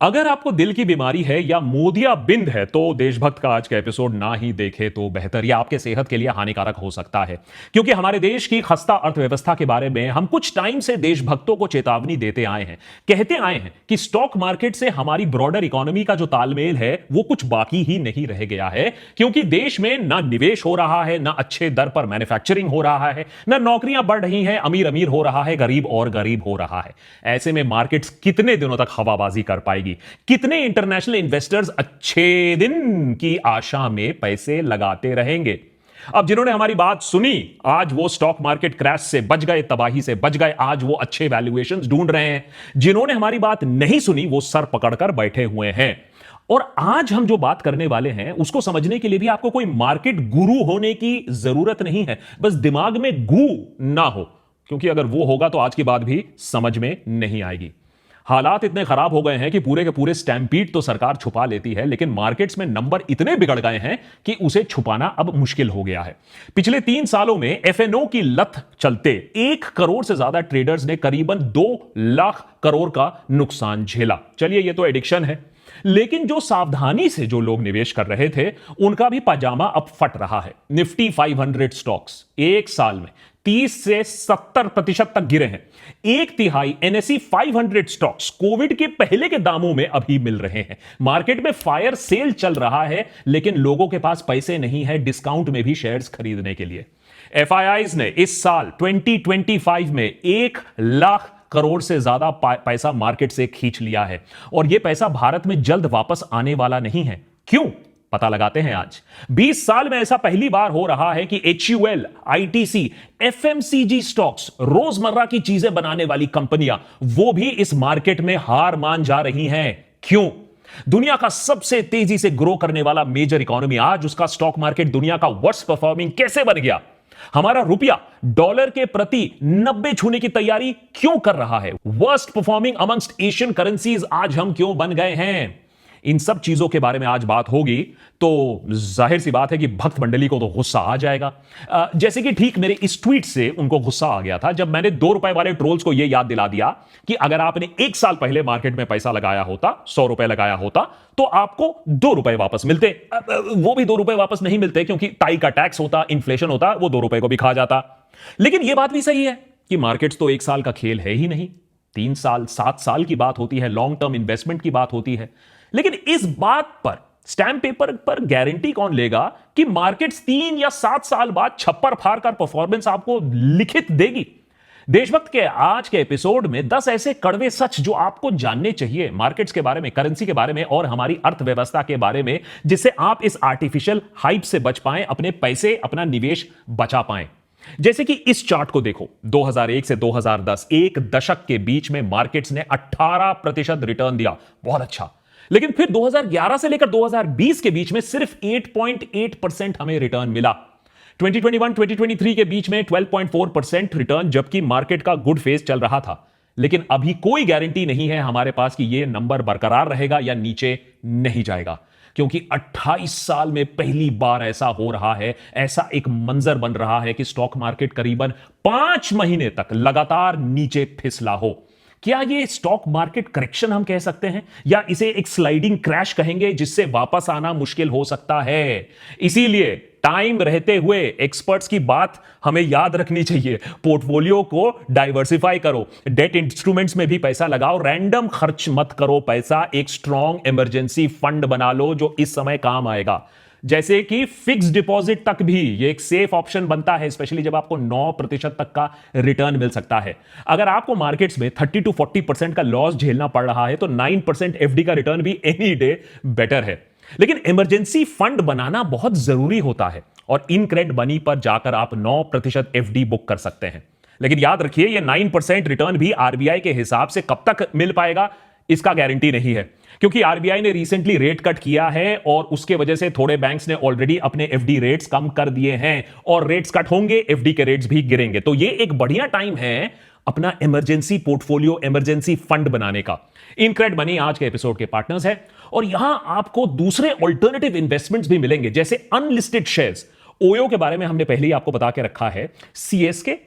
अगर आपको दिल की बीमारी है या मोतियाबिंद है तो देशभक्त का आज का एपिसोड ना ही देखे तो बेहतर, या आपके सेहत के लिए हानिकारक हो सकता है। क्योंकि हमारे देश की खस्ता अर्थव्यवस्था के बारे में हम कुछ टाइम से देशभक्तों को चेतावनी देते आए हैं, कहते आए हैं कि स्टॉक मार्केट से हमारी ब्रॉडर इकोनॉमी का जो तालमेल है वो कुछ बाकी ही नहीं रह गया है। क्योंकि देश में ना निवेश हो रहा है, ना अच्छे दर पर मैन्युफैक्चरिंग हो रहा है, ना नौकरियां बढ़ रही हैं, अमीर अमीर हो रहा है, गरीब और गरीब हो रहा है। ऐसे में मार्केट्स कितने दिनों तक हवाबाजी कर पाएगी? कितने इंटरनेशनल इन्वेस्टर्स अच्छे दिन की आशा में पैसे लगाते रहेंगे? अब जिन्होंने हमारी बात सुनी, आज वो स्टॉक मार्केट क्रैश से बच गए, तबाही से बच गए, आज वो अच्छे वैल्यूएशंस ढूंढ रहे हैं। जिन्होंने हमारी बात नहीं सुनी वो सर पकड़कर बैठे हुए हैं। और आज हम जो बात करने वाले हैं उसको समझने के लिए भी आपको कोई मार्केट गुरु होने की जरूरत नहीं है, बस दिमाग में गू ना हो, क्योंकि अगर वो होगा तो आज की बात भी समझ में नहीं आएगी। हालात इतने खराब हो गए हैं कि पूरे के पूरे स्टैम्पीड तो सरकार छुपा लेती है, लेकिन मार्केट्स में नंबर इतने बिगड़ गए हैं कि उसे छुपाना अब मुश्किल हो गया है। पिछले 3 सालों में एफएनओ की लत चलते 1 करोड़ से ज्यादा ट्रेडर्स ने करीबन 2 लाख करोड़ का नुकसान झेला। चलिए, ये तो एडिक्शन है, लेकिन जो सावधानी से जो लोग निवेश कर रहे थे उनका भी पजामा अब फट रहा है। निफ्टी 500 स्टॉक्स एक साल में 30 से 70% तक गिरे हैं। 1/3 एनएसई 500 स्टॉक्स कोविड के पहले के दामों में अभी मिल रहे हैं। मार्केट में फायर सेल चल रहा है, लेकिन लोगों के पास पैसे नहीं है डिस्काउंट में भी शेयर्स खरीदने के लिए। एफआईआईज ने इस साल 2025 में 1 लाख करोड़ से ज्यादा पैसा मार्केट से खींच लिया है, और यह पैसा भारत में जल्द वापस आने वाला नहीं है। क्यों? पता लगाते हैं आज। 20 साल में ऐसा पहली बार हो रहा है कि एचयूएल, आईटीसी, एफएमसीजी स्टॉक्स, रोजमर्रा की चीजें बनाने वाली कंपनियां, वो भी इस मार्केट में हार मान जा रही हैं। क्यों? दुनिया का सबसे तेजी से ग्रो करने वाला मेजर इकोनॉमी, आज उसका स्टॉक मार्केट दुनिया का वर्स्ट परफॉर्मिंग कैसे बन गया? हमारा रुपया डॉलर के प्रति 90 छूने की तैयारी क्यों कर रहा है? Worst performing amongst Asian currencies आज हम क्यों बन गए हैं? इन सब चीजों के बारे में आज बात होगी, तो जाहिर सी बात है कि भक्त मंडली को तो गुस्सा आ जाएगा। जैसे कि ठीक मेरे इस ट्वीट से उनको गुस्सा आ गया था जब मैंने 2 रुपए वाले ट्रोल्स को यह याद दिला दिया कि अगर आपने 1 साल पहले मार्केट में पैसा लगाया होता, 100 रुपए लगाया होता, तो आपको 2 रुपए वापस मिलते। वो भी 2 रुपए वापस नहीं मिलते, क्योंकि टाई का टैक्स होता, इन्फ्लेशन होता, वो 2 रुपए को भी खा जाता। लेकिन यह बात भी सही है कि मार्केट्स तो 1 साल का खेल है ही नहीं, 3 साल 7 साल की बात होती है, लॉन्ग टर्म इन्वेस्टमेंट की बात होती है। लेकिन इस बात पर स्टैम्प पेपर पर गारंटी कौन लेगा कि मार्केट्स 3 या 7 साल बाद छप्पर फाड़ कर परफॉर्मेंस आपको लिखित देगी? देशभक्त के आज के एपिसोड में 10 ऐसे कड़वे सच जो आपको जानने चाहिए मार्केट्स के बारे में, करेंसी के बारे में और हमारी अर्थव्यवस्था के बारे में, जिससे आप इस आर्टिफिशियल हाइप से बच पाएं, अपने पैसे, अपना निवेश बचा पाएं। जैसे कि इस चार्ट को देखो, 2001 से 2010, एक दशक के बीच में मार्केट्स ने 18% रिटर्न दिया, बहुत अच्छा। लेकिन फिर 2011 से लेकर 2020 के बीच में सिर्फ 8.8% हमें रिटर्न मिला। 2021-2023 के बीच में 12.4% रिटर्न, जबकि मार्केट का गुड फेज चल रहा था। लेकिन अभी कोई गारंटी नहीं है हमारे पास कि यह नंबर बरकरार रहेगा या नीचे नहीं जाएगा, क्योंकि 28 साल में पहली बार ऐसा हो रहा है, ऐसा एक मंजर बन रहा है कि स्टॉक मार्केट करीबन 5 महीने तक लगातार नीचे फिसला हो। क्या ये स्टॉक मार्केट करेक्शन हम कह सकते हैं, या इसे एक स्लाइडिंग क्रैश कहेंगे जिससे वापस आना मुश्किल हो सकता है? इसीलिए टाइम रहते हुए एक्सपर्ट्स की बात हमें याद रखनी चाहिए। पोर्टफोलियो को डाइवर्सिफाई करो, डेट इंस्ट्रूमेंट्स में भी पैसा लगाओ, रैंडम खर्च मत करो पैसा, एक स्ट्रॉन्ग इमरजेंसी फंड बना लो जो इस समय काम आएगा। जैसे कि फिक्स डिपॉजिट तक भी ये एक सेफ ऑप्शन बनता है, स्पेशली जब आपको 9% तक का रिटर्न मिल सकता है। अगर आपको मार्केट्स में 30 to 40% का लॉस झेलना पड़ रहा है तो 9% एफडी का रिटर्न भी एनी डे बेटर है। लेकिन इमरजेंसी फंड बनाना बहुत जरूरी होता है, और इनक्रेड मनी पर जाकर आप 9% एफडी बुक कर सकते हैं। लेकिन याद रखिए, यह 9% रिटर्न भी आरबीआई के हिसाब से कब तक मिल पाएगा इसका गारंटी नहीं है, क्योंकि आरबीआई ने रिसेंटली रेट कट किया है और उसके वजह से थोड़े बैंक्स ने ऑलरेडी अपने एफडी रेट्स कम कर दिए हैं, और रेट्स कट होंगे, एफडी के रेट्स भी गिरेंगे। तो ये एक बढ़िया टाइम है अपना इमरजेंसी पोर्टफोलियो, इमरजेंसी फंड बनाने का। इनक्रेड मनी आज के एपिसोड के पार्टनर्स है, और यहां आपको दूसरे ऑल्टरनेटिव इन्वेस्टमेंट्स भी मिलेंगे, जैसे अनलिस्टेड शेयर्स। ओयो के बारे में हमने पहले ही आपको बता के रखा है, सीएसके,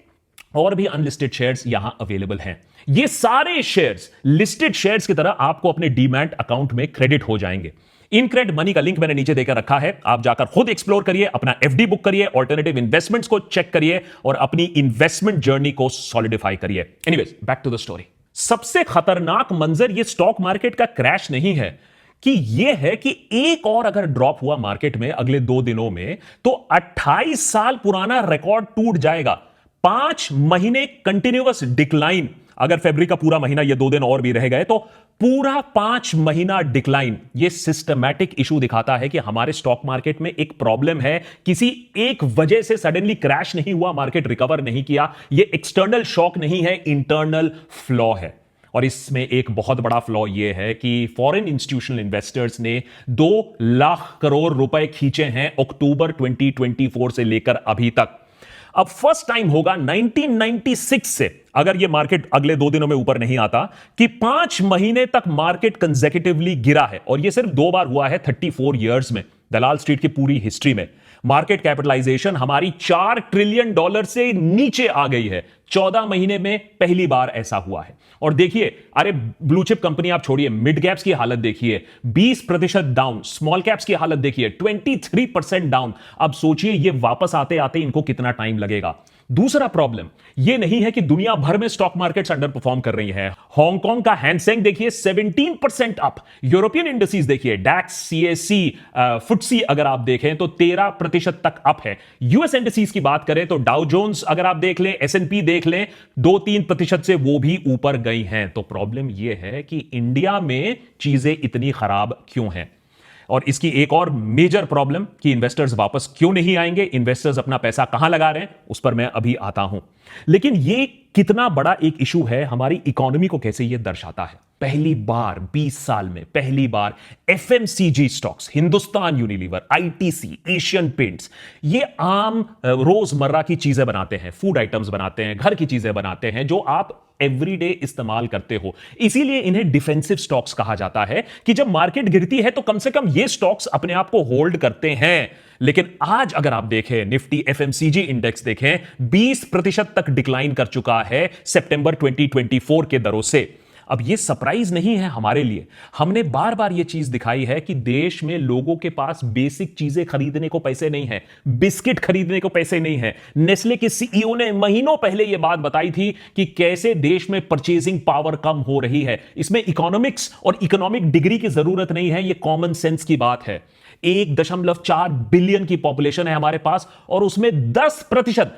और भी अनलिस्टेड शेयर्स यहां अवेलेबल हैं। ये सारे शेयर्स लिस्टेड शेयर्स की तरह आपको अपने डीमैट अकाउंट में क्रेडिट हो जाएंगे। इनक्रेड मनी का लिंक मैंने नीचे देकर रखा है, आप जाकर खुद एक्सप्लोर करिए, अपना एफडी बुक करिए, ऑल्टरनेटिव इन्वेस्टमेंट्स को चेक करिए और अपनी इन्वेस्टमेंट जर्नी को सॉलिडिफाई करिए। Anyways, back to the story. सबसे खतरनाक मंजर ये स्टॉक मार्केट का क्रैश नहीं है कि यह है कि एक और अगर ड्रॉप हुआ मार्केट में अगले 2 दिनों में तो 28 साल पुराना रिकॉर्ड टूट जाएगा। 5 महीने कंटिन्यूअस डिक्लाइन, अगर फरवरी का पूरा महीना ये 2 दिन और भी रह गए तो पूरा 5 महीना डिक्लाइन। ये सिस्टमैटिक इशू दिखाता है कि हमारे स्टॉक मार्केट में एक प्रॉब्लम है। किसी एक वजह से सडनली क्रैश नहीं हुआ, मार्केट रिकवर नहीं किया। ये एक्सटर्नल शॉक नहीं है, इंटरनल फ्लॉ है। और इसमें एक बहुत बड़ा फ्लॉ यह है कि फॉरेन इंस्टीट्यूशनल इन्वेस्टर्स ने 2 लाख करोड़ रुपए खींचे हैं अक्टूबर 2024 से लेकर अभी तक। अब फर्स्ट टाइम होगा 1996 से, अगर यह मार्केट अगले 2 दिनों में ऊपर नहीं आता, कि 5 महीने तक मार्केट कंसेक्यूटिवली गिरा है। और यह सिर्फ 2 बार हुआ है 34 इयर्स में, दलाल स्ट्रीट की पूरी हिस्ट्री में। मार्केट कैपिटलाइजेशन हमारी $4 ट्रिलियन से नीचे आ गई है। 14 महीने में पहली बार ऐसा हुआ है। और देखिए, अरे ब्लू चिप कंपनी आप छोड़िए, मिड कैप्स की हालत देखिए 20% डाउन, स्मॉल कैप्स की हालत देखिए 23% डाउन। अब सोचिए ये वापस आते आते इनको कितना टाइम लगेगा। दूसरा प्रॉब्लम यह नहीं है कि दुनिया भर में स्टॉक मार्केट्स अंडर परफॉर्म कर रही हैं। हांगकांग का हैंसेंग देखिए 17% अप, यूरोपियन इंडिसेस देखिए डैक्स, सीएससी, फुटसी अगर आप देखें तो 13% तक अप है। यूएस इंडिसेस की बात करें तो डाउ जोन्स अगर आप देख लें, एसएनपी देख लें, 2-3% से वो भी ऊपर गई हैं। तो प्रॉब्लम यह है कि इंडिया में चीजें इतनी खराब क्यों हैं। और इसकी एक और मेजर प्रॉब्लम कि इन्वेस्टर्स वापस क्यों नहीं आएंगे, इन्वेस्टर्स अपना पैसा कहां लगा रहे हैं, उस पर मैं अभी आता हूं। लेकिन यह कितना बड़ा एक इशू है हमारी इकोनॉमी को, कैसे यह दर्शाता है। पहली बार 20 साल में पहली बार FMCG stocks, Hindustan Unilever, ITC, Asian Paints, ये आम रोजमर्रा की चीजें बनाते हैं, फूड आइटम्स बनाते हैं, घर की चीजें बनाते हैं जो आप एवरीडे इस्तेमाल करते हो। इसीलिए इन्हें डिफेंसिव स्टॉक्स कहा जाता है कि जब मार्केट गिरती है तो कम से कम ये स्टॉक्स अपने आप को होल्ड करते हैं। लेकिन आज अगर आप देखें, निफ्टी एफएमसीजी इंडेक्स देखें 20% तक डिक्लाइन कर चुका है सितंबर 2024 के दरों से। अब यह सरप्राइज नहीं है हमारे लिए, हमने बार बार यह चीज दिखाई है कि देश में लोगों के पास बेसिक चीजें खरीदने को पैसे नहीं है, बिस्किट खरीदने को पैसे नहीं है। नेस्ले के सीईओ ने महीनों पहले यह बात बताई थी कि कैसे देश में परचेजिंग पावर कम हो रही है। इसमें इकोनॉमिक्स और इकोनॉमिक डिग्री की जरूरत नहीं है, यह कॉमन सेंस की बात है। 1.4 बिलियन की पॉपुलेशन है हमारे पास और उसमें 10%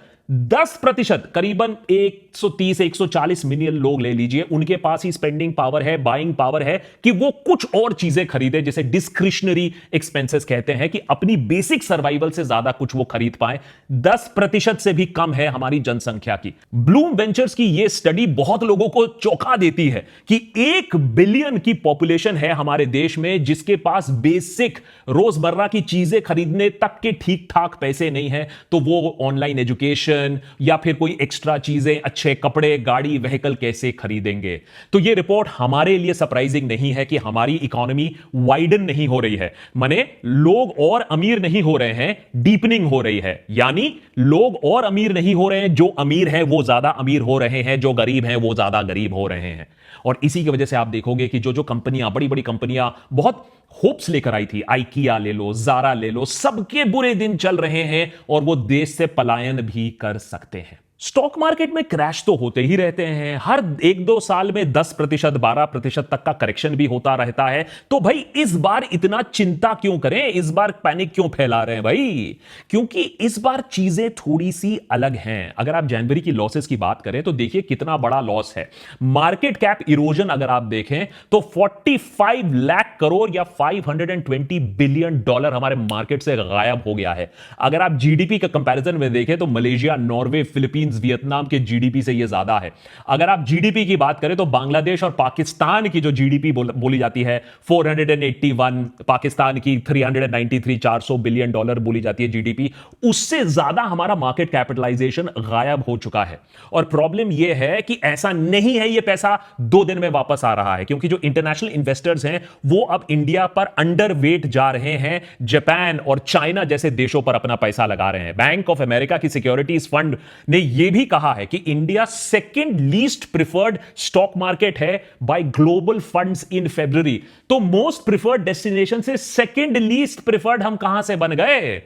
करीबन 130-140 मिलियन लोग ले लीजिए, उनके पास ही स्पेंडिंग पावर है, बाइंग पावर है कि वो कुछ और चीजें खरीदे, जिसे डिस्क्रिशनरी एक्सपेंसेस कहते हैं, कि अपनी बेसिक सर्वाइवल से ज्यादा कुछ वो खरीद पाए। 10% से भी कम है हमारी जनसंख्या की। ब्लूम वेंचर्स की ये स्टडी बहुत लोगों को चौंका देती है कि 1 बिलियन की पॉपुलेशन है हमारे देश में जिसके पास बेसिक रोजमर्रा की चीजें खरीदने तक के ठीक ठाक पैसे नहीं है। तो वो ऑनलाइन एजुकेशन या फिर कोई एक्स्ट्रा चीजें, अच्छे कपड़े, गाड़ी, व्हीकल कैसे खरीदेंगे। तो यह रिपोर्ट हमारे लिए सरप्राइजिंग नहीं है कि हमारी इकोनॉमी वाइडन नहीं हो रही है, माने लोग और अमीर नहीं हो रहे हैं, डीपनिंग हो रही है। यानी लोग और अमीर नहीं हो रहे हैं, जो अमीर हैं वो ज्यादा अमीर हो रहे हैं, जो गरीब हैं वो ज्यादा गरीब हो रहे हैं। और इसी की वजह से आप देखोगे कि जो कंपनियां, बड़ी बड़ी कंपनियां बहुत होप्स लेकर आई थी, आइकिया ले लो, जारा ले लो, सबके बुरे दिन चल रहे हैं और वो देश से पलायन भी कर सकते हैं। स्टॉक मार्केट में क्रैश तो होते ही रहते हैं, हर 1-2 साल में 10%, 12% तक का करेक्शन भी होता रहता है। तो भाई इस बार इतना चिंता क्यों करें, इस बार पैनिक क्यों फैला रहे हैं भाई? क्योंकि इस बार चीजें थोड़ी सी अलग हैं। अगर आप जनवरी की लॉसेस की बात करें तो देखिए कितना बड़ा लॉस है। मार्केट कैप इरोजन अगर आप देखें तो 45 लाख करोड़ या $520 बिलियन हमारे मार्केट से गायब हो गया है। अगर आप जीडीपी का कंपैरिजन में देखें तो मलेशिया, नॉर्वे, फिलीपींस, वियतनाम के जीडीपी से यह ज्यादा है। अगर आप जीडीपी की बात करें तो बांग्लादेश और पाकिस्तान की जो जीडीपी बोली जाती है 481, पाकिस्तान की 393, $400 बिलियन बोली जाती है जीडीपी, उससे ज्यादा हमारा मार्केट कैपिटलाइजेशन गायब हो चुका है। और प्रॉब्लम यह है कि ऐसा नहीं है यह पैसा 2 दिन में वापस आ रहा है, क्योंकि जो इंटरनेशनल इन्वेस्टर्स हैं वो अब इंडिया पर अंडरवेट जा रहे हैं, जापान और चाइना जैसे देशों पर अपना पैसा लगा रहे हैं। बैंक ऑफ अमेरिका की सिक्योरिटीज फंड ने यह भी कहा है कि India second least preferred stock market है बाय ग्लोबल फंड्स इन फरवरी। तो मोस्ट प्रिफर्ड डेस्टिनेशन से सेकेंड लीस्ट प्रिफर्ड हम कहां से बन गए?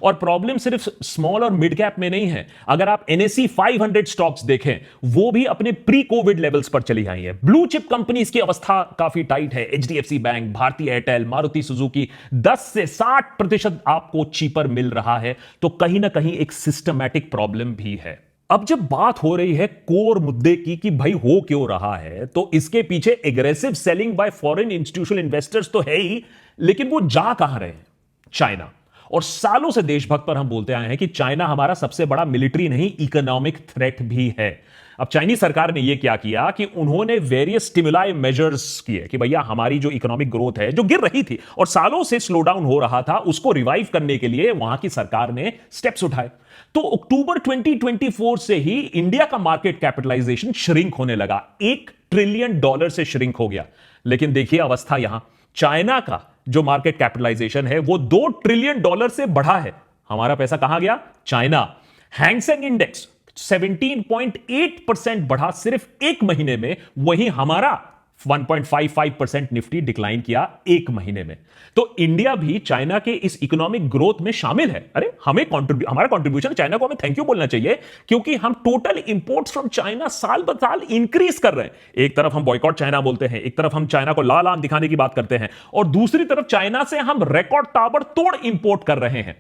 और प्रॉब्लम सिर्फ स्मॉल और मिड कैप में नहीं है। अगर आप NSE 500 स्टॉक्स देखें, वो भी अपने प्री कोविड लेवल्स पर चली आई है। ब्लू चिप कंपनीज की अवस्था काफी टाइट है। HDFC बैंक, भारतीय एयरटेल, मारुति सुजुकी 10 से 60% आपको चीपर मिल रहा है। तो कहीं ना कहीं एक सिस्टमैटिक प्रॉब्लम भी है। अब जब बात हो रही है कोर मुद्दे की कि भाई हो क्यों रहा है, तो इसके पीछे aggressive selling bye foreign institutional investors तो है ही, लेकिन वो जा कहां रहे हैं? चाइना। और सालों से देशभक्त पर हम बोलते आए हैं कि चाइना हमारा सबसे बड़ा मिलिट्री नहीं, इकोनॉमिक थ्रेट भी है। अब चाइनीज सरकार ने यह क्या किया कि उन्होंने वेरियस स्टिमुलाई मेजर्स किए कि भैया हमारी जो इकोनॉमिक ग्रोथ है, जो गिर रही थी और सालों से स्लो डाउन हो रहा था, उसको रिवाइव करने के लिए वहां की सरकार ने स्टेप्स उठाए। तो अक्टूबर 2024 से ही इंडिया का मार्केट कैपिटलाइजेशन श्रिंक होने लगा। $1 ट्रिलियन से श्रिंक हो गया। लेकिन देखिए अवस्था यहां, चाइना का जो मार्केट कैपिटलाइजेशन है वो $2 ट्रिलियन से बढ़ा है। हमारा पैसा कहां गया? चाइना। हैंगसेंग इंडेक्स 17.8% बढ़ा सिर्फ एक महीने में, वहीं हमारा 1.55% निफ्टी डिक्लाइन किया एक महीने में। तो इंडिया भी चाइना के इस इकोनॉमिक ग्रोथ में शामिल है। अरे हमारा कंट्रीब्यूशन चाइना को हमें थैंक यू बोलना चाहिए, क्योंकि हम टोटल इंपोर्ट्स फ्रॉम चाइना साल ब साल इंक्रीज कर रहे हैं। एक तरफ हम बॉयकॉट चाइना बोलते हैं, एक तरफ हम चाइना को लाल आंख दिखाने की बात करते हैं, और दूसरी तरफ चाइना से हम रिकॉर्ड ताबड़तोड़ इंपोर्ट कर रहे हैं।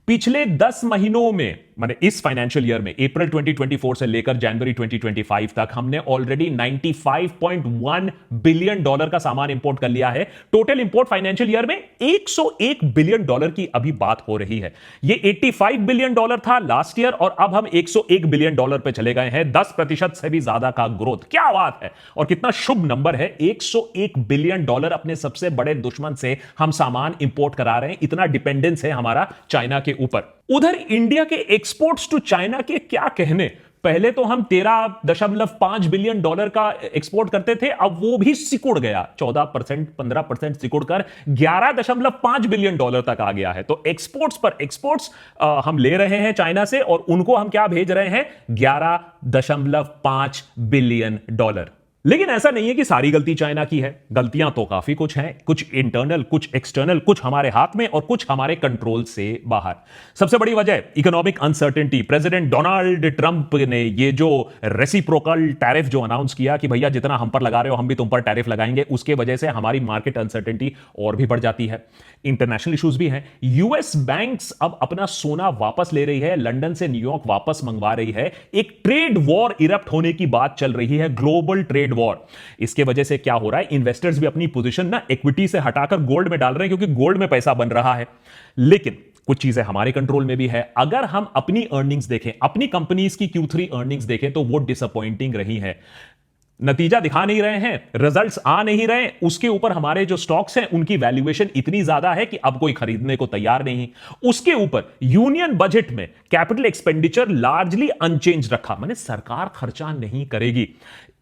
पिछले 10 महीनों में, माने इस फाइनेंशियल ईयर में, अप्रैल 2024 से लेकर जनवरी 2025 तक हमने ऑलरेडी $95.1 बिलियन का सामान इंपोर्ट कर लिया है। टोटल इंपोर्ट फाइनेंशियल ईयर में $101 बिलियन की अभी बात हो रही है। यह $85 बिलियन था लास्ट ईयर, और अब हम $101 बिलियन पे चले गए हैं। 10% से भी ज्यादा का ग्रोथ। क्या बात है, और कितना शुभ नंबर है। $101 बिलियन अपने सबसे बड़े दुश्मन से हम सामान इंपोर्ट करा रहे हैं। इतना डिपेंडेंस है हमारा चाइना के ऊपर। उधर इंडिया के एक्सपोर्ट्स टू चाइना के क्या कहने। पहले तो हम $13.5 बिलियन का एक्सपोर्ट करते थे, अब वो भी सिकुड़ गया। 14% 15% सिकुड़ कर $11.5 बिलियन तक आ गया है। तो एक्सपोर्ट्स पर एक्सपोर्ट्स हम ले रहे हैं चाइना से, और उनको हम क्या भेज रहे हैं? $11.5 बिलियन। लेकिन ऐसा नहीं है कि सारी गलती चाइना की है। गलतियां तो काफी कुछ हैं, कुछ इंटरनल, कुछ एक्सटर्नल, कुछ हमारे हाथ में और कुछ हमारे कंट्रोल से बाहर। सबसे बड़ी वजह economic uncertainty. President Donald Trump ने ये जो रेसिप्रोकल टैरिफ जो अनाउंस किया कि भैया जितना हम पर लगा रहे हो हम भी तुम पर टैरिफ लगाएंगे, उसके वजह से हमारी मार्केट अनसर्टेनिटी और भी बढ़ जाती है। इंटरनेशनल इश्यूज भी हैं। यूएस बैंक्स अब अपना सोना वापस ले रही है, लंदन से न्यूयॉर्क वापस मंगवा रही है। एक ट्रेड वॉर इरप्ट होने की बात चल रही है, ग्लोबल ट्रेड वॉर। इसके वजह से क्या हो रहा है? इन्वेस्टर्स भी अपनी पोजीशन ना इक्विटी से हटाकर गोल्ड में डाल रहे हैं, क्योंकि गोल्ड में पैसा बन रहा है। लेकिन कुछ चीजें हमारे कंट्रोल में भी है। अगर हम अपनी अर्निंग्स देखें, अपनी कंपनीज की Q3 अर्निंग्स देखें, तो वो डिसअपॉइंटिंग रही है। नतीजा दिखा नहीं रहे हैं, रिजल्ट्स आ नहीं रहे। उसके ऊपर हमारे जो स्टॉक्स हैं उनकी वैल्यूएशन इतनी ज्यादा है कि अब कोई खरीदने को तैयार नहीं। उसके ऊपर यूनियन बजट में कैपिटल एक्सपेंडिचर लार्जली अनचेंज रखा, माने सरकार खर्चा नहीं करेगी।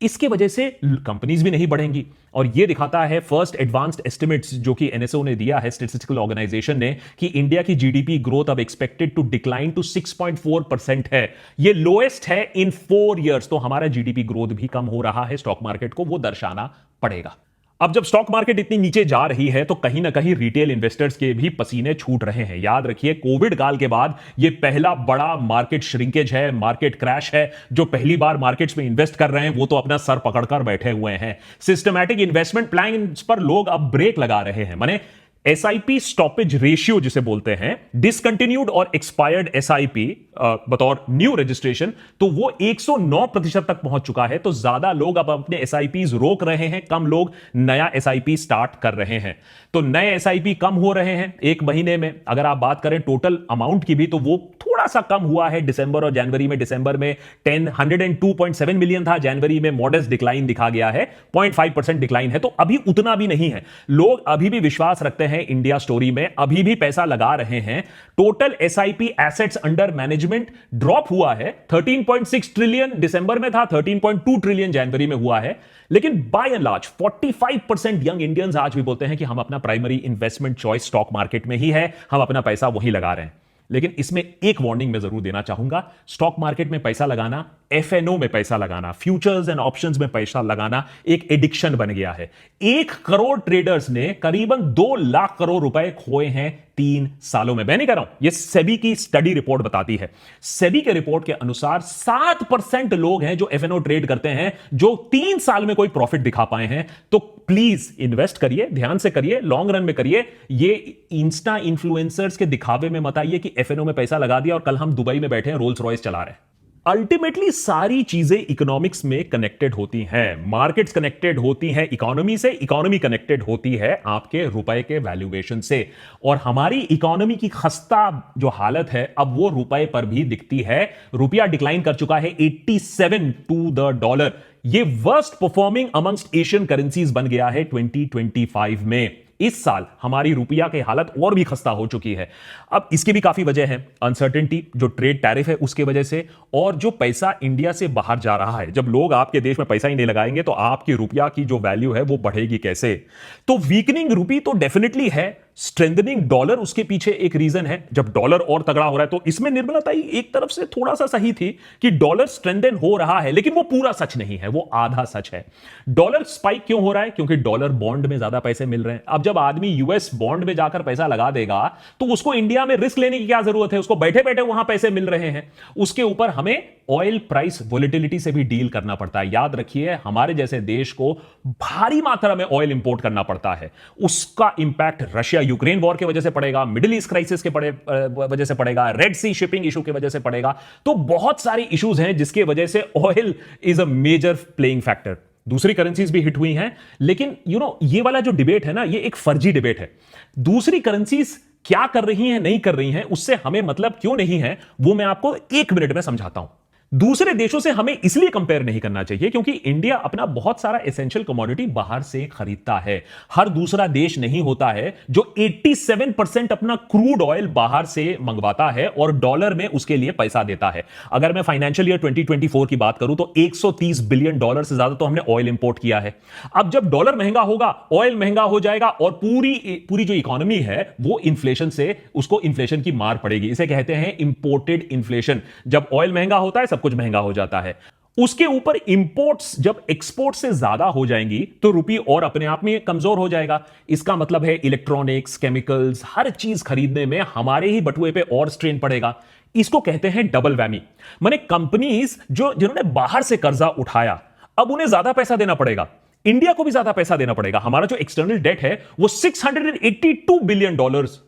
इसके वजह से कंपनीज भी नहीं बढ़ेंगी। और यह दिखाता है फर्स्ट एडवांस्ड एस्टिमेट्स जो कि एनएसओ ने दिया है, स्टैटिस्टिकल ऑर्गेनाइजेशन ने, कि इंडिया की जीडीपी ग्रोथ अब एक्सपेक्टेड टू डिक्लाइन टू 6.4% है। यह लोएस्ट है इन 4 इयर्स। तो हमारा जीडीपी ग्रोथ भी कम हो रहा है, स्टॉक मार्केट को वो दर्शाना पड़ेगा। अब जब स्टॉक मार्केट इतनी नीचे जा रही है, तो कहीं ना कहीं रिटेल इन्वेस्टर्स के भी पसीने छूट रहे हैं। याद रखिए, कोविड काल के बाद यह पहला बड़ा मार्केट श्रिंकेज है, मार्केट क्रैश है। जो पहली बार मार्केट्स में इन्वेस्ट कर रहे हैं वो तो अपना सर पकड़कर बैठे हुए हैं। सिस्टमैटिक इन्वेस्टमेंट प्लान पर लोग अब ब्रेक लगा रहे हैं। माने एसआईपी स्टॉपेज रेशियो जिसे बोलते हैं, डिसकंटिन्यूड और एक्सपायर्ड एसआईपी बतौर न्यू रजिस्ट्रेशन, तो वो 109% तक पहुंच चुका है। तो ज्यादा लोग अब अपने एसआईपीज रोक रहे हैं, कम लोग नया एसआईपी स्टार्ट कर रहे हैं। तो नए एसआईपी कम हो रहे हैं एक महीने में। अगर आप बात करें टोटल अमाउंट की भी, तो वो थोड़ा सा कम हुआ है दिसंबर और जनवरी में। दिसंबर में 102.7 मिलियन था, जनवरी में मॉडेस्ट डिक्लाइन दिखा गया है, 0.5% डिक्लाइन है। तो अभी उतना भी नहीं है। लोग अभी भी विश्वास रखते हैं इंडिया स्टोरी में, अभी भी पैसा लगा रहे हैं। Total SIP assets under management drop हुआ है। 13.6 ट्रिलियन दिसंबर में था, 13.2 ट्रिलियन जनवरी में हुआ है। लेकिन by and large 45% young Indians आज भी बोलते हैं कि हम अपना primary investment choice stock market में ही है, हम अपना पैसा वहीं लगा रहे हैं। लेकिन इसमें एक वार्निंग मैं जरूर देना चाहूंगा। स्टॉक मार्केट में पैसा लगाना, एफएनओ में पैसा लगाना, फ्यूचर्स एंड ऑप्शंस में पैसा लगाना एक एडिक्शन बन गया है। 1 करोड़ ट्रेडर्स ने करीबन 2 लाख करोड़ रुपए खोए हैं 3 सालों में। मैं नहीं कह रहा हूं, यह सेबी की स्टडी रिपोर्ट बताती है। सेबी के रिपोर्ट के अनुसार 7% लोग हैं जो एफएनओ ट्रेड करते हैं जो 3 साल में कोई प्रॉफिट दिखा पाए हैं। तो प्लीज इन्वेस्ट करिए, ध्यान से करिए, लॉन्ग रन में करिए। ये इंस्टा इन्फ्लुएंसर्स के दिखावे में मत आइए कि एफएनओ में पैसा लगा दिया और कल हम दुबई में बैठे हैं, रोल्स रॉयस चला रहे हैं। अल्टीमेटली सारी चीजें इकोनॉमिक्स में कनेक्टेड होती हैं, मार्केट्स कनेक्टेड होती हैं इकोनॉमी से, इकोनॉमी कनेक्टेड होती है आपके रुपए के वैल्यूएशन से। और हमारी इकोनॉमी की खस्ता जो हालत है अब वो रुपए पर भी दिखती है। रुपया डिक्लाइन कर चुका है 87 टू द डॉलर। ये worst performing amongst Asian currencies बन गया है 2025 में। इस साल हमारी रुपया की हालत और भी खस्ता हो चुकी है। अब इसकी भी काफी वजह है, अनसर्टेनिटी जो ट्रेड टैरिफ है उसके वजह से, और जो पैसा इंडिया से बाहर जा रहा है। जब लोग आपके देश में पैसा ही नहीं लगाएंगे तो आपकी रुपया की जो वैल्यू है वो बढ़ेगी कैसे? तो वीकनिंग रुपी तो डेफिनेटली है, स्ट्रेंथनिंग डॉलर उसके पीछे एक रीजन है। जब डॉलर और तगड़ा हो रहा है तो इसमें निर्मलता ही एक तरफ से थोड़ा सा सही थी कि डॉलर स्ट्रेंथन हो रहा है, लेकिन वो पूरा सच नहीं है, वो आधा सच है। डॉलर स्पाइक क्यों हो रहा है? क्योंकि डॉलर बॉन्ड में ज्यादा पैसे मिल रहे हैं। अब जब आदमी यूएस बॉन्ड में जाकर पैसा लगा देगा तो उसको इंडिया में रिस्क लेने की क्या जरूरत है? उसको बैठे बैठे वहां पैसे मिल रहे हैं। उसके ऊपर हमें ऑयल प्राइस वोलेटिलिटी से भी डील करना पड़ता है। याद रखिए, हमारे जैसे देश को भारी मात्रा में ऑयल इंपोर्ट करना पड़ता है। उसका इंपैक्ट रशिया यूक्रेन वॉर की वजह से पड़ेगा, मिडिल ईस्ट क्राइसिस के वजह से पड़ेगा, रेड सी शिपिंग इशू की वजह से पड़ेगा। तो बहुत सारी इश्यूज हैं जिसकी वजह से oil is a major playing factor. दूसरी करेंसीज भी हिट हुई हैं, लेकिन ये वाला जो डिबेट है ना, ये एक फर्जी डिबेट है। दूसरी करेंसीज क्या कर रही हैं, नहीं कर रही हैं, उससे हमें मतलब क्यों नहीं है, वो मैं आपको 1 मिनट में समझाता हूं। दूसरे देशों से हमें इसलिए कंपेयर नहीं करना चाहिए क्योंकि इंडिया अपना बहुत सारा एसेंशियल कमोडिटी बाहर से खरीदता है। हर दूसरा देश नहीं होता है जो 87% अपना क्रूड ऑयल बाहर से मंगवाता है और डॉलर में उसके लिए पैसा देता है। अगर मैं फाइनेंशियल ईयर 2024 की बात करूं तो 130 बिलियन डॉलर से ज्यादा तो हमने ऑयल इंपोर्ट किया है। अब जब डॉलर महंगा होगा, ऑयल महंगा हो जाएगा और पूरी जो इकोनॉमी है वो इन्फ्लेशन से, उसको इन्फ्लेशन की मार पड़ेगी। इसे कहते हैं इंपोर्टेड इन्फ्लेशन। जब ऑयल महंगा होता है कुछ महंगा हो जाता है। उसके ऊपर इंपोर्ट्स जब एक्सपोर्ट से ज्यादा हो जाएंगी तो रुपये और अपने आप में कमजोर हो जाएगा। इसका मतलब है इलेक्ट्रॉनिक्स, केमिकल्स, हर चीज खरीदने में हमारे ही बटुए पे और स्ट्रेन पड़ेगा। इसको कहते हैं डबल वैमी। माने कंपनीज जिन्होंने बाहर से कर्जा उठाया, अब उन्हें ज्यादा पैसा देना पड़ेगा, इंडिया को भी ज्यादा पैसा देना पड़ेगा। हमारा जो एक्सटर्नल डेट है वो $682 बिलियन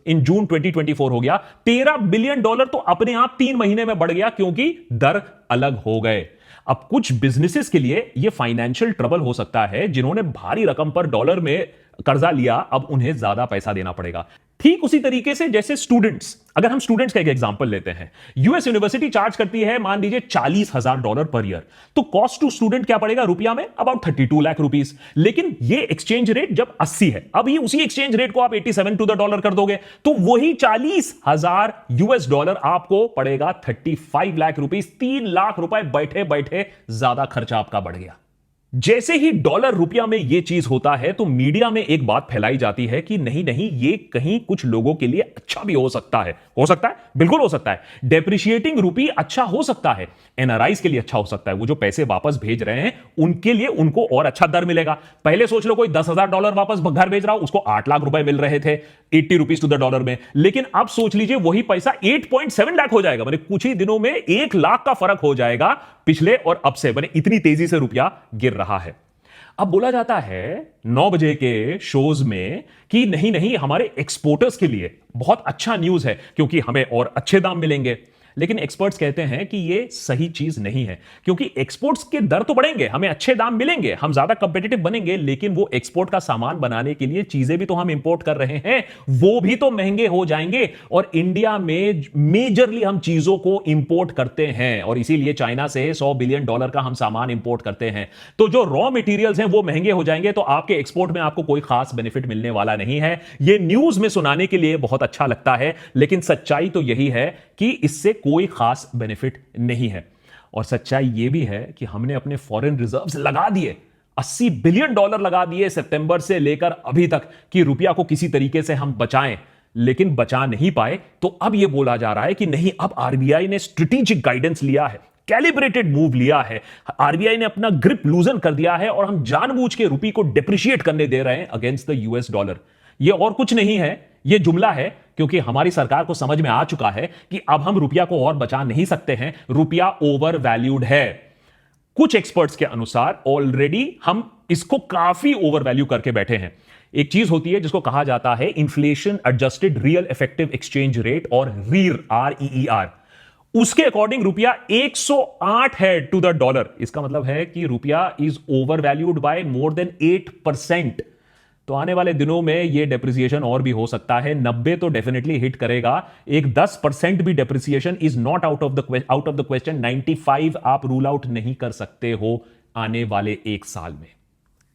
इन जून 2024 हो गया। $13 बिलियन तो अपने आप 3 महीने में बढ़ गया क्योंकि दर अलग हो गए। अब कुछ बिजनेसेस के लिए यह फाइनेंशियल ट्रबल हो सकता है। जिन्होंने भारी रकम पर डॉलर में कर्जा लिया, अब उन्हें ज्यादा पैसा देना पड़ेगा। ठीक उसी तरीके से जैसे स्टूडेंट्स, अगर हम स्टूडेंट्स का एक एग्जांपल लेते हैं, यूएस यूनिवर्सिटी चार्ज करती है मान लीजिए $40,000 पर ईयर, तो कॉस्ट टू स्टूडेंट क्या पड़ेगा रुपया में? About 32 lakh rupees. लेकिन ये एक्सचेंज रेट जब 80 है, अब ये उसी एक्सचेंज रेट को आप 87 टू द डॉलर कर दोगे तो वही $40,000 आपको पड़ेगा 35 लाख रुपीस। 3 लाख रुपए बैठे बैठे ज्यादा खर्चा आपका बढ़ गया। जैसे ही डॉलर रुपया में यह चीज होता है तो मीडिया में एक बात फैलाई जाती है कि नहीं नहीं, ये कहीं कुछ लोगों के लिए अच्छा भी हो सकता है। हो सकता है, बिल्कुल हो सकता है। डेप्रिशिएटिंग रुपी अच्छा हो सकता है, एनआरआईज के लिए अच्छा हो सकता है। वो जो पैसे वापस भेज रहे हैं उनके लिए उनको और अच्छा दर मिलेगा। पहले सोच लो कोई $10,000 वापस घर भेज रहा हो, उसको 8 लाख रुपए मिल रहे थे 80 रुपीज टू द डॉलर में। लेकिन अब सोच लीजिए वही पैसा 8.7 लाख हो जाएगा। मतलब कुछ ही दिनों में 1 लाख का फर्क हो जाएगा पिछले और अब से। इतनी तेजी से रुपया गिर रहा है। अब बोला जाता है 9 बजे के शोज में कि नहीं नहीं, हमारे एक्सपोर्टर्स के लिए बहुत अच्छा न्यूज है क्योंकि हमें और अच्छे दाम मिलेंगे। लेकिन एक्सपर्ट्स कहते हैं कि यह सही चीज नहीं है क्योंकि एक्सपोर्ट्स के दर तो बढ़ेंगे, हमें अच्छे दाम मिलेंगे, हम ज्यादा कंपेटिटिव बनेंगे, लेकिन वो एक्सपोर्ट का सामान बनाने के लिए चीजें भी तो हम इंपोर्ट कर रहे हैं, वो भी तो महंगे हो जाएंगे। और इंडिया में मेजरली हम चीजों को इंपोर्ट करते हैं और इसीलिए चाइना से $100 बिलियन का हम सामान इंपोर्ट करते हैं। तो जो रॉ मटेरियल्स हैं वो महंगे हो जाएंगे, तो आपके एक्सपोर्ट में आपको कोई खास बेनिफिट मिलने वाला नहीं है। यह न्यूज में सुनाने के लिए बहुत अच्छा लगता है, लेकिन सच्चाई तो यही है कि इससे कोई खास बेनिफिट नहीं है। और सच्चाई यह भी है कि हमने अपने फॉरेन रिजर्व्स लगा दिए, $80 बिलियन लगा दिए सितंबर से लेकर अभी तक कि रुपया को किसी तरीके से हम बचाएं। लेकिन बचा नहीं पाए। तो अब यह बोला जा रहा है कि नहीं, अब आरबीआई ने स्ट्रेटेजिक गाइडेंस लिया है, कैलिब्रेटेड मूव लिया है, आरबीआई ने अपना ग्रिप लूजन कर दिया है और हम जानबूझ के रुपये को डिप्रिशिएट करने दे रहे हैं अगेंस्ट द यूएस डॉलर। यह और कुछ नहीं है, यह जुमला है, क्योंकि हमारी सरकार को समझ में आ चुका है कि अब हम रुपया को और बचा नहीं सकते हैं, रुपया ओवर वैल्यूड है। कुछ एक्सपर्ट्स के अनुसार ऑलरेडी हम इसको काफी ओवर वैल्यू करके बैठे हैं। एक चीज होती है जिसको कहा जाता है inflation adjusted real effective exchange rate, और रीर, REER। उसके अकॉर्डिंग रुपया 108 है टू द डॉलर। इसका मतलब है कि रुपया is over valued bye more than 8%। तो आने वाले दिनों में यह डेप्रिसिएशन और भी हो सकता है। 90 तो डेफिनेटली हिट करेगा, एक 10% भी depreciation is not out of the question. 95 आप रूल आउट नहीं कर सकते हो आने वाले एक साल में।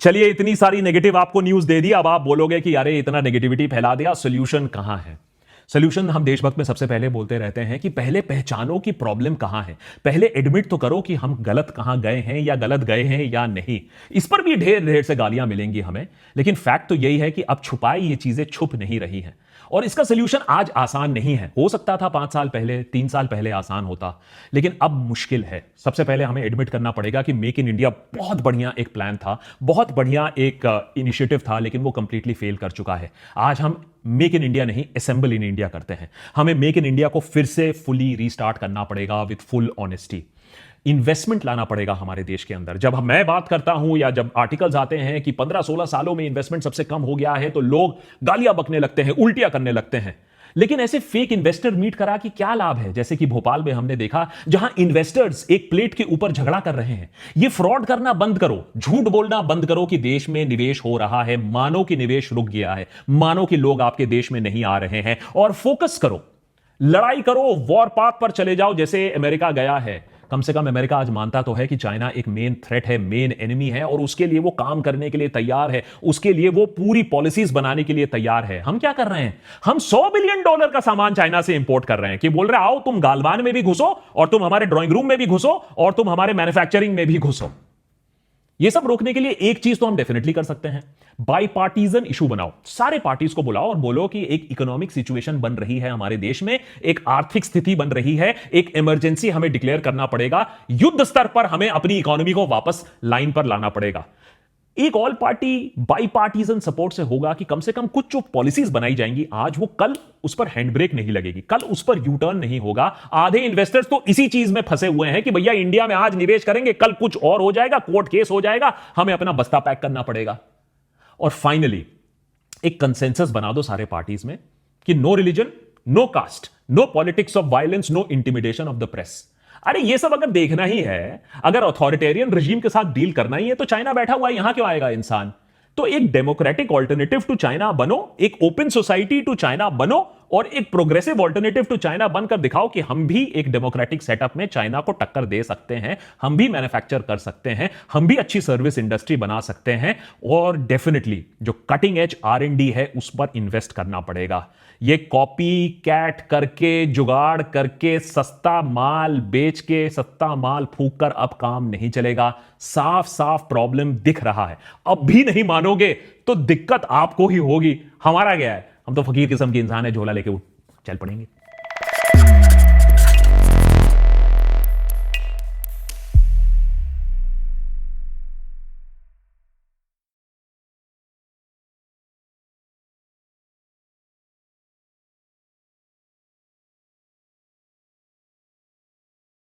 चलिए, इतनी सारी नेगेटिव आपको न्यूज दे दी, अब आप बोलोगे कि अरे इतना नेगेटिविटी फैला दिया, सोल्यूशन कहां है? सोल्यूशन हम देशभक्त में सबसे पहले बोलते रहते हैं कि पहले पहचानो कि प्रॉब्लम कहां है, पहले एडमिट तो करो कि हम गलत कहां गए हैं या गलत गए हैं या नहीं। इस पर भी ढेर ढेर से गालियां मिलेंगी हमें, लेकिन फैक्ट तो यही है कि अब छुपाई ये चीजें छुप नहीं रही हैं। और इसका सोल्यूशन आज आसान नहीं है। हो सकता था 5 साल पहले, 3 साल पहले आसान होता, लेकिन अब मुश्किल है। सबसे पहले हमें एडमिट करना पड़ेगा कि मेक इन इंडिया बहुत बढ़िया एक प्लान था, बहुत बढ़िया एक इनिशिएटिव था, लेकिन वो कंप्लीटली फेल कर चुका है। आज हम मेक इन इंडिया नहीं, असेंबल इन इंडिया करते हैं। हमें मेक इन इंडिया को फिर से फुली रीस्टार्ट करना पड़ेगा विथ फुल ऑनेस्टी। इन्वेस्टमेंट लाना पड़ेगा हमारे देश के अंदर। जब मैं बात करता हूं या जब आर्टिकल्स आते हैं कि 15-16 सालों में इन्वेस्टमेंट सबसे कम हो गया है, तो लोग गालियां बकने लगते हैं, उल्टियां करने लगते हैं। लेकिन ऐसे फेक इन्वेस्टर मीट करा कि क्या लाभ है? जैसे कि भोपाल में हमने देखा, जहां इन्वेस्टर्स एक प्लेट के ऊपर झगड़ा कर रहे हैं। ये फ्रॉड करना बंद करो, झूठ बोलना बंद करो कि देश में निवेश हो रहा है। मानो कि निवेश रुक गया है, मानो कि लोग आपके देश में नहीं आ रहे हैं, और फोकस करो, लड़ाई करो, वॉर पाथ पर चले जाओ जैसे अमेरिका गया है। कम से कम अमेरिका आज मानता तो है कि चाइना एक मेन थ्रेट है, मेन एनिमी है, और उसके लिए वो काम करने के लिए तैयार है, उसके लिए वो पूरी पॉलिसीज बनाने के लिए तैयार है। हम क्या कर रहे हैं? हम $100 बिलियन का सामान चाइना से इंपोर्ट कर रहे हैं कि बोल रहे आओ तुम गालवान में भी घुसो, और तुम हमारे ड्राइंग रूम में भी घुसो, और तुम हमारे मैन्युफैक्चरिंग में भी घुसो। ये सब रोकने के लिए एक चीज तो हम डेफिनेटली कर सकते हैं, बाईपार्टीजन इशू बनाओ, सारे पार्टीज को बुलाओ और बोलो कि एक इकोनॉमिक सिचुएशन बन रही है हमारे देश में, एक आर्थिक स्थिति बन रही है, एक इमरजेंसी हमें डिक्लेयर करना पड़ेगा, युद्ध स्तर पर हमें अपनी इकोनॉमी को वापस लाइन पर लाना पड़ेगा। एक ऑल पार्टी बाईपार्टीजन सपोर्ट से होगा कि कम से कम कुछ जो पॉलिसीज बनाई जाएंगी आज, वो कल उस पर हैंड ब्रेक नहीं लगेगी, कल उस पर यू टर्न नहीं होगा। आधे इन्वेस्टर्स तो इसी चीज में फंसे हुए हैं कि भैया इंडिया में आज निवेश करेंगे, कल कुछ और हो जाएगा, कोर्ट केस हो जाएगा, हमें अपना बस्ता पैक करना पड़ेगा। और फाइनली एक कंसेंसस बना दो सारे पार्टीज में कि no religion, no caste, no politics of violence, no intimidation of the press. अरे ये सब अगर देखना ही है, अगर अथॉरिटेरियन रजीम के साथ डील करना ही है, तो चाइना बैठा हुआ है, यहां क्यों आएगा इंसान? तो एक डेमोक्रेटिक ऑल्टरनेटिव टू चाइना बनो, एक ओपन सोसाइटी टू चाइना बनो, और एक प्रोग्रेसिव ऑल्टरनेटिव टू चाइना बनकर दिखाओ कि हम भी एक डेमोक्रेटिक सेटअप में चाइना को टक्कर दे सकते हैं, हम भी मैन्युफैक्चर कर सकते हैं, हम भी अच्छी सर्विस इंडस्ट्री बना सकते हैं, और डेफिनेटली जो कटिंग एज R&D है उस पर इन्वेस्ट करना पड़ेगा। ये कॉपी कैट करके, जुगाड़ करके, सस्ता माल बेच के, सस्ता माल फूंक कर अब काम नहीं चलेगा। साफ साफ प्रॉब्लम दिख रहा है। अब भी नहीं मानोगे तो दिक्कत आपको ही होगी। हमारा क्या है, हम तो फकीर किस्म के इंसान है, झोला लेके चल पड़ेंगे।